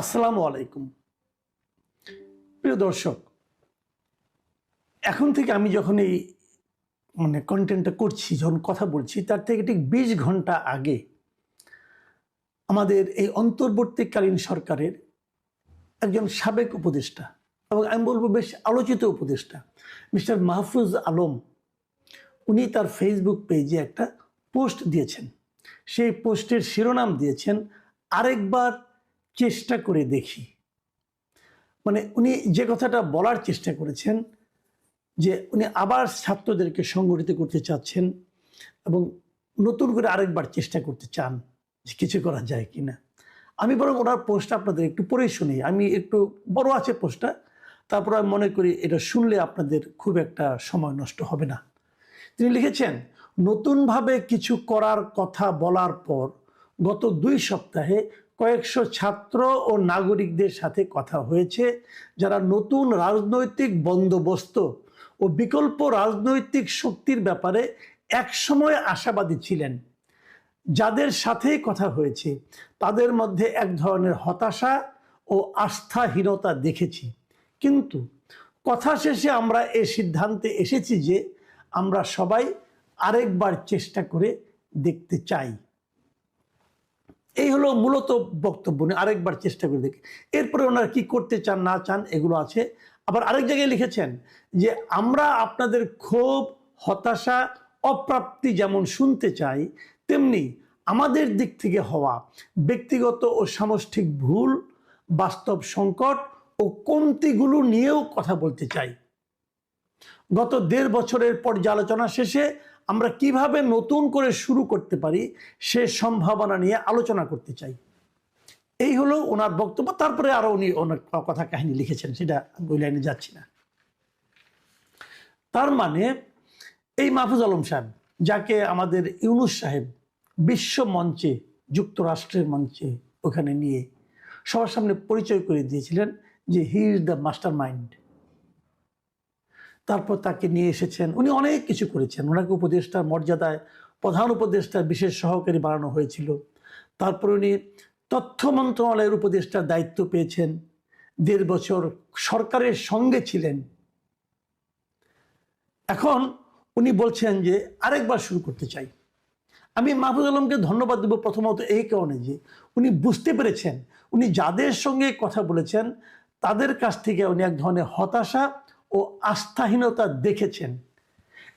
আসসালামু আলাইকুম। প্রিয় দর্শক, এখন থেকে আমি যখন এই কন্টেন্টটা করছি, যখন কথা বলছি, তার থেকে ঠিক ২০ ঘন্টা আগে আমাদের এই অন্তর্বর্তীকালীন সরকারের একজন সাবেক উপদেষ্টা এবং আমি বলবো বেশ আলোচিত উপদেষ্টা মিস্টার মাহফুজ আলম, উনি তার ফেসবুক পেজে একটা পোস্ট দিয়েছেন। সেই পোস্টের শিরোনাম দিয়েছেন, আরেকবার চেষ্টা করে দেখি। উনি যে কথাটা বলার চেষ্টা করেছেন যে উনি আবার ছাত্রদেরকে সংগঠিত করতে চাচ্ছেন এবং নতুন করে আরেকবার চেষ্টা করতে চান যে কিছু করা যায় কিনা। আমি বরং ওনার পোস্টটা আপনাদের একটু পড়ে শুনি। আমি একটু বড় আছে পোস্টটা, তারপর আমি মনে করি এটা শুনলে আপনাদের খুব একটা সময় নষ্ট হবে না। তিনি লিখেছেন, নতুনভাবে কিছু করার কথা বলার পর গত ২ সপ্তাহে কয়েকশো ছাত্র ও নাগরিকদের সাথে কথা হয়েছে, যারা নতুন রাজনৈতিক বন্দোবস্ত ও বিকল্প রাজনৈতিক শক্তির ব্যাপারে একসময় আশাবাদী ছিলেন। যাদের সাথেই কথা হয়েছে তাদের মধ্যে এক ধরনের হতাশা ও আস্থাহীনতা দেখেছি, কিন্তু কথা শেষে আমরা এই সিদ্ধান্তে এসেছি যে আমরা সবাই আরেকবার চেষ্টা করে দেখতে চাই। এই হলো মূলত বক্তব্য, আরেকবার চেষ্টা করে দেখি। এরপরে ওনারা কি করতে চান না চান এগুলো আছে। আবার আরেক জায়গায় লিখেছেন যে আমরা আপনাদের ক্ষোভ, হতাশা, অপ্রাপ্তি যেমন শুনতে চাই, তেমনি আমাদের দিক থেকে হওয়া ব্যক্তিগত ও সামষ্টিক ভুল, বাস্তব সংকট ও কমতিগুলো নিয়েও কথা বলতে চাই। গত ১.৫ বছরের পর্যালোচনা শেষে আমরা কিভাবে নতুন করে শুরু করতে পারি সে সম্ভাবনা নিয়ে আলোচনা করতে চাই। এই হলো ওনার বক্তব্য। তারপরে আরো উনি অনেক কথা কাহিনী লিখেছেন, সেটা ওই লাইনে যাচ্ছি না। তার মানে এই মাহফুজ আলম সাহেব, যাকে আমাদের ইউনূস সাহেব বিশ্ব মঞ্চে, যুক্তরাষ্ট্রের মঞ্চে ওখানে নিয়ে সবার সামনে পরিচয় করে দিয়েছিলেন যে he is the master mind. তারপর তাকে নিয়ে এসেছেন, উনি অনেক কিছু করেছেন। ওনাকে উপদেষ্টার মর্যাদায় প্রধান উপদেষ্টার বিশেষ সহকারী বানানো হয়েছিল। তারপর উনি তথ্য মন্ত্রণালয়ের উপদেষ্টার দায়িত্ব পেয়েছেন, ১.৫ বছর সরকারের সঙ্গে ছিলেন। এখন উনি বলছেন যে আরেকবার শুরু করতে চাই। আমি মাহফুজ আলমকে ধন্যবাদ দেব প্রথমত এই কারণে যে উনি বুঝতে পেরেছেন উনি যাদের সঙ্গে কথা বলেছেন তাদের কাছ থেকে উনি এক ধরনের হতাশা ও আস্থাহীনতা দেখেছেন।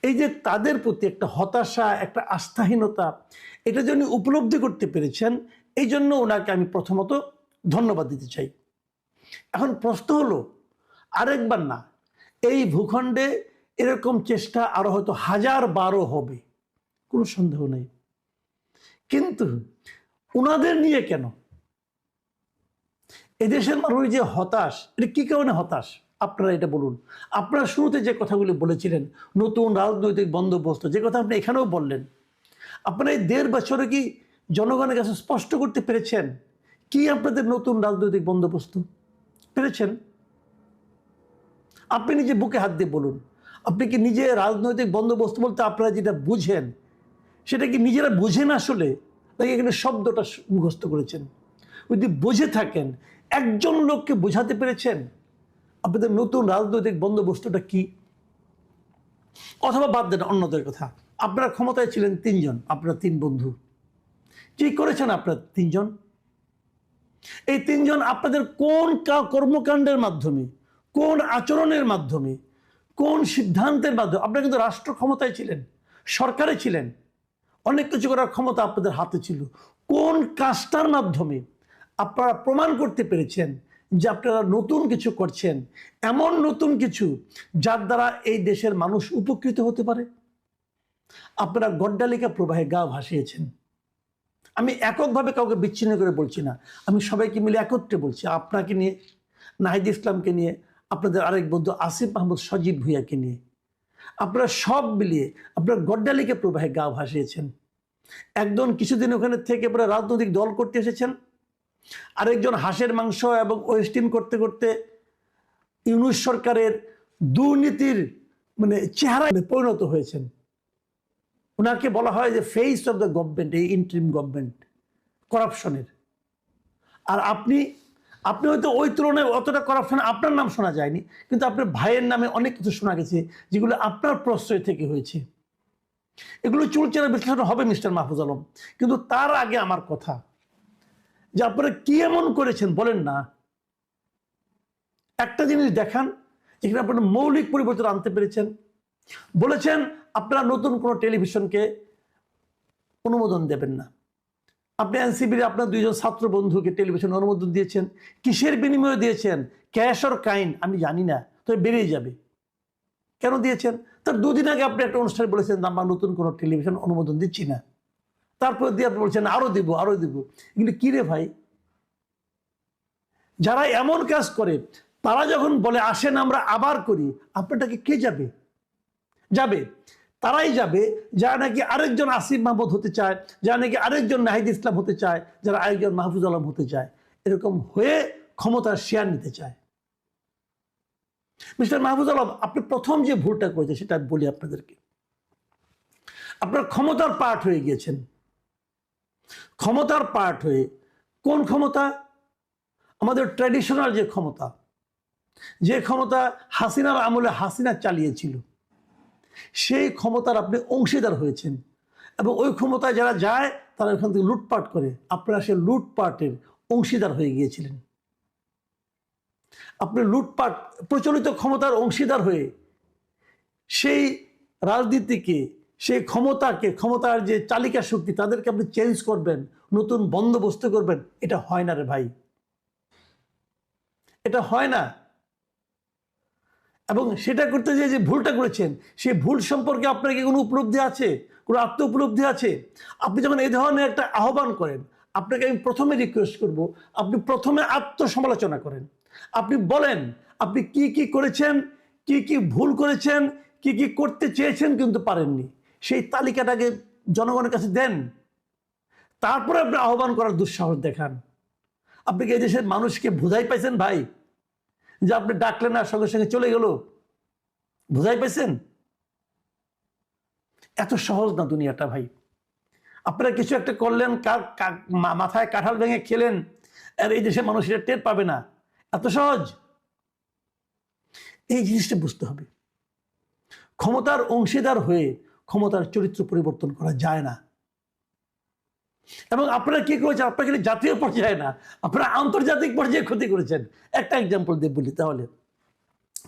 এই যে তাদের প্রতি একটা হতাশা, একটা আস্থাহীনতা, এটা যে উনি উপলব্ধি করতে পেরেছেন, এই জন্য ওনাকে আমি প্রথমত ধন্যবাদ দিতে চাই। এখন প্রশ্ন হলো, আরেকবার না, এই ভূখণ্ডে এরকম চেষ্টা আরো হয়তো ১০০০ হবে, কোনো সন্দেহ নেই। কিন্তু ওনাদের নিয়ে কেন? এদেশের মানুষ যে হতাশ, এটা কি কারণে হতাশ আপনারা এটা বলুন। আপনারা শুরুতে যে কথাগুলি বলেছিলেন, নতুন রাজনৈতিক বন্দোবস্ত, যে কথা আপনি এখানেও বললেন, আপনারা এই ১.৫ বছরে কি জনগণের কাছে স্পষ্ট করতে পেরেছেন কি আপনাদের নতুন রাজনৈতিক বন্দোবস্ত? পেরেছেন? আপনি নিজে বুকে হাত দিয়ে বলুন, আপনি কি নিজে রাজনৈতিক বন্দোবস্ত বলতে আপনারা যেটা বুঝেন সেটা কি নিজেরা বুঝেন আসলে, নাকি এখানে শব্দটা মুখস্থ করেছেন? যদি বুঝে থাকেন, একজন লোককে বোঝাতে পেরেছেন আপনাদের নতুন রাজনৈতিক বন্দোবস্তটা কি? অথবা বাদ দেন অন্যদের কথা, আপনারা ক্ষমতায় ছিলেন ৩ জন, আপনারা ৩ বন্ধু, কি করেছেন আপনারা ৩ জন? এই ৩ জন আপনাদের কোন কর্মকাণ্ডের মাধ্যমে, কোন আচরণের মাধ্যমে, কোন সিদ্ধান্তের মাধ্যমে? আপনারা কিন্তু রাষ্ট্র ক্ষমতায় ছিলেন, সরকারে ছিলেন, অনেক কিছু করার ক্ষমতা আপনাদের হাতে ছিল। কোন কাজটার মাধ্যমে আপনারা প্রমাণ করতে পেরেছেন যে আপনারা নতুন কিছু করছেন, এমন নতুন কিছু যার দ্বারা এই দেশের মানুষ উপকৃত হতে পারে? আপনারা গড্ডালিকা প্রবাহে গা ভাসিয়েছেন। আমি এককভাবে কাউকে বিচ্ছিন্ন করে বলছি না, আমি সবাইকে মিলে একত্রে বলছি। আপনাকে নিয়ে, নাহিদ ইসলামকে নিয়ে, আপনাদের আরেক বন্ধু আসিফ মাহমুদ সজীব ভুঁইয়াকে নিয়ে, আপনারা সব মিলিয়ে আপনারা গড্ডালিকা প্রবাহে গা ভাসিয়েছেন। একজন কিছুদিন ওখানে থেকে পরে রাজনৈতিক দল করতে এসেছেন, আরেকজন হাঁসের মাংস এবং ওয়েস্টিন করতে করতে ইউনূস সরকারের দুর্নীতির চেহারায় পরিণত হয়েছেন। ওনাকে বলা হয় যে ফেস অফ দ্য গভর্নমেন্ট, এই ইন্টারিম গভর্নমেন্ট, করাপশনের। আর আপনি হয়তো ওই তুলনায় অতটা করাপশন আপনার নাম শোনা যায়নি, কিন্তু আপনার ভাইয়ের নামে অনেক কিছু শোনা গেছে যেগুলো আপনার প্রশ্রয় থেকে হয়েছে। এগুলো চুলচেরা বিশ্লেষণ হবে মিস্টার মাহফুজ আলম, কিন্তু তার আগে আমার কথা যে আপনারা কি এমন করেছেন বলেন না। একটা জিনিস দেখান যেখানে আপনারা মৌলিক পরিবর্তন আনতে পেরেছেন। বলেছেন আপনারা নতুন কোনো টেলিভিশনকে অনুমোদন দেবেন না। আপনি এনসিবির আপনার 2 জন ছাত্র বন্ধুকে টেলিভিশন অনুমোদন দিয়েছেন। কিসের বিনিময়ে দিয়েছেন? ক্যাশ অর কাইন আমি জানি না, তবে বেরিয়ে যাবে। কেন দিয়েছেন? তার 2 দিন আগে আপনি একটা অনুষ্ঠানে বলেছেন আমরা নতুন কোনো টেলিভিশন অনুমোদন দিচ্ছি না। তারপর দিয়ে আপনি বলছেন আরো দিব আরো দিব। এগুলো কি রে ভাই? যারা এমন কাজ করে তারা যখন বলে আসেন আমরা আবার করি, আপনারটাকে কে যাবে? যাবে তারাই যাবে যারা নাকি আরেকজন আসিফ মাহমুদ হতে চায়, যারা নাকি আরেকজন নাহিদ ইসলাম হতে চায়, যারা আরেকজন মাহফুজ আলম হতে চায়, এরকম হয়ে ক্ষমতার শেয়ার নিতে চায়। মিস্টার মাহফুজ আলম, আপনি প্রথম যে ভুলটা করেছেন সেটা বলি আপনাদেরকে। আপনার ক্ষমতার পার্ট হয়ে গিয়েছেন। ক্ষমতার পার্ট হয়ে কোন ক্ষমতা? আমাদের ট্র্যাডিশনাল যে ক্ষমতা, যে ক্ষমতা হাসিনার আমলে হাসিনা চালিয়েছিল, সেই ক্ষমতার আপনি অংশীদার হয়েছেন। এবং ওই ক্ষমতায় যারা যায় তারা এখান থেকে লুটপাট করে, আপনারা সে লুটপাটের অংশীদার হয়ে গিয়েছিলেন। আপনি লুটপাট প্রচলিত ক্ষমতার অংশীদার হয়ে সেই রাজনীতিকে, সেই ক্ষমতাকে, ক্ষমতার যে চালিকা শক্তি তাদেরকে আপনি চেঞ্জ করবেন, নতুন বন্দোবস্ত করবেন, এটা হয় না রে ভাই, এটা হয় না। এবং সেটা করতে যে ভুলটা করেছেন সেই ভুল সম্পর্কে আপনার কি কোনো উপলব্ধি আছে, কোনো আত্ম উপলব্ধি আছে? আপনি যখন এই ধরনের একটা আহ্বান করেন, আপনাকে আমি প্রথমে রিকোয়েস্ট করব আপনি প্রথমে আত্মসমালোচনা করেন। আপনি বলেন আপনি কি কি করেছেন, কি কি ভুল করেছেন, কি কি করতে চেয়েছেন কিন্তু পারেননি, সেই তালিকাটাকে জনগণের কাছে দেন। তারপরে আপনি আহ্বান করার দুঃসাহস দেখান। আপনি কি এই দেশের মানুষকে বোঝাই পাইছেন ভাই যে আপনি ডাকলেন না সঙ্গে সঙ্গে চলে গেল? বোঝাই পাইছেন? এত সহজ না দুনিয়াটা ভাই। আপনারা কিছু একটা করলেন, মাথায় কাঁঠাল ভেঙে খেলেন, আর এই দেশের মানুষ এটা টের পাবে না, এত সহজ? এই জিনিসটা বুঝতে হবে। ক্ষমতার অংশীদার হয়ে ক্ষমতার চরিত্র পরিবর্তন করা যায় না। এবং আপনারা কি করেছেন? আপনারা কিন্তু জাতীয় পর্যায়ে না, আপনারা আন্তর্জাতিক পর্যায়ে ক্ষতি করেছেন। একটা এক্সাম্পল দিয়ে বলি তাহলে।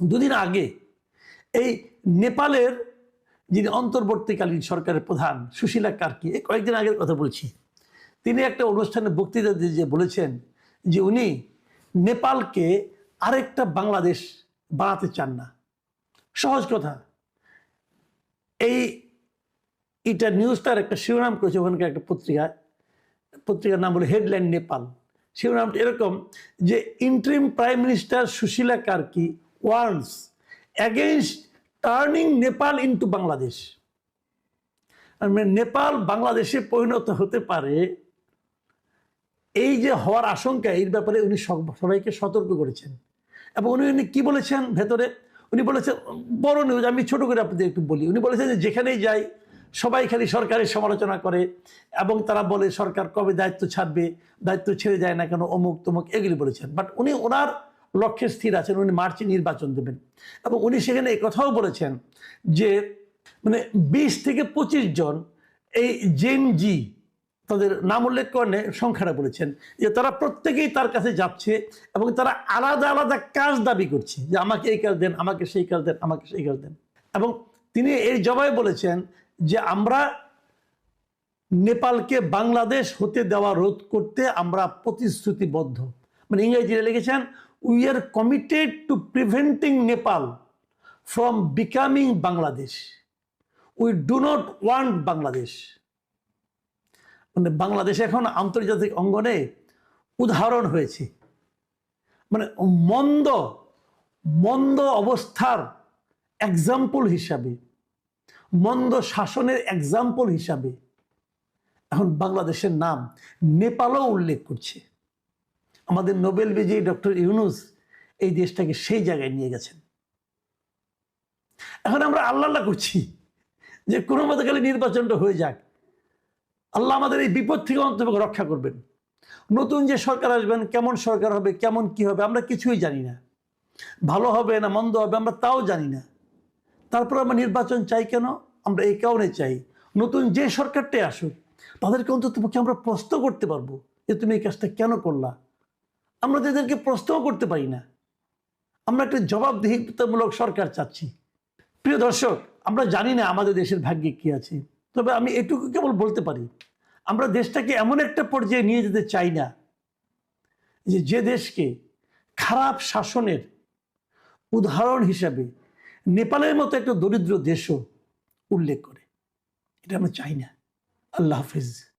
2 দিন আগে এই নেপালের যিনি অন্তর্বর্তীকালীন সরকারের প্রধান সুশীলা কার্কি, কয়েকদিন আগের কথা বলছি, তিনি একটা অনুষ্ঠানে বক্তৃতা দিয়ে বলেছেন যে উনি নেপালকে আরেকটা বাংলাদেশ বানাতে চান না। সহজ কথা। এটা নিউজটার একটা শিরোনাম করেছে ওখানকার একটা পত্রিকার নাম হলো হেডলাইন নেপাল। শিরোনামটা এরকম যে interim prime minister Sushila Karki warns against turning Nepal into Bangladesh. Nepal বাংলাদেশে পরিণত হতে পারে, এই যে হওয়ার আশঙ্কা, এর ব্যাপারে উনি সবাইকে সতর্ক করেছেন। এবং উনি কি বলেছেন ভেতরে? উনি বলেছেন, বড় নিউজ, আমি ছোট করে আপনাদের একটু বলি। উনি বলেছেন যে যেখানেই যাই সবাই খালি সরকারের সমালোচনা করে এবং তারা বলে সরকার কবে দায়িত্ব ছাড়বে, দায়িত্ব ছেড়ে যায় না কেন, অমুক তমুক, এগুলি বলেছেন। বাট উনি ওনার লক্ষ্যে স্থির আছেন, উনি মার্চে নির্বাচন দেবেন। এবং উনি সেখানে এই কথাও বলেছেন যে 20 থেকে 25 জন এই জেন জি, তাদের নাম উল্লেখ করে সংখ্যাটা বলেছেন যে তারা প্রত্যেকেই তার কাছে যাচ্ছে এবং তারা আলাদা আলাদা কাজ দাবি করছে যে আমাকে এই কাজ দেন, আমাকে সেই কাজ দেন, আমাকে সেই কাজ দেন। এবং তিনি এর জবাবে বলেছেন যে আমরা নেপালকে বাংলাদেশ হতে দেওয়া রোধ করতে আমরা প্রতিশ্রুতিবদ্ধ। ইংরেজিতে লিখেছেন we are committed two preventing Nepal from becoming Bangladesh, we do not want Bangladesh. Bangladesh এখন আন্তর্জাতিক অঙ্গনে উদাহরণ হয়েছে, মন্দ মন্দ অবস্থার এক্সাম্পল হিসাবে, মন্দ শাসনের এক্সাম্পল হিসাবে এখন বাংলাদেশের নাম নেপালও উল্লেখ করছে। আমাদের নোবেল বিজয়ী ডক্টর ইউনূস এই দেশটাকে সেই জায়গায় নিয়ে গেছেন। এখন আমরা আল্লাহ করছি যে কোনো মতে খালি নির্বাচনটা হয়ে যাক, আল্লাহ আমাদের এই বিপদ থেকে অন্তত রক্ষা করবেন। নতুন যে সরকার আসবেন কেমন সরকার হবে, কেমন কি হবে আমরা কিছুই জানি না। ভালো হবে না মন্দ হবে আমরা তাও জানি না। তারপর আমরা নির্বাচন চাই কেন? আমরা এই কারণে চাই নতুন যে সরকারটাই আসুক তাদেরকে অন্ততপক্ষে আমরা প্রশ্ন করতে পারবো যে তুমি এই কাজটা কেন করলা। আমরা তো এদেরকে প্রশ্নও করতে পারি না। আমরা একটা জবাবদিহিতামূলক সরকার চাচ্ছি। প্রিয় দর্শক, আমরা জানি না আমাদের দেশের ভাগ্যে কি আছে, তবে আমি এটুকু কেবল বলতে পারি আমরা দেশটাকে এমন একটা পর্যায়ে নিয়ে যেতে চাই না যে দেশকে খারাপ শাসনের উদাহরণ হিসাবে নেপালের মতো একটা দরিদ্র দেশও উল্লেখ করে। এটা আমরা চাই না। আল্লাহ হাফিজ।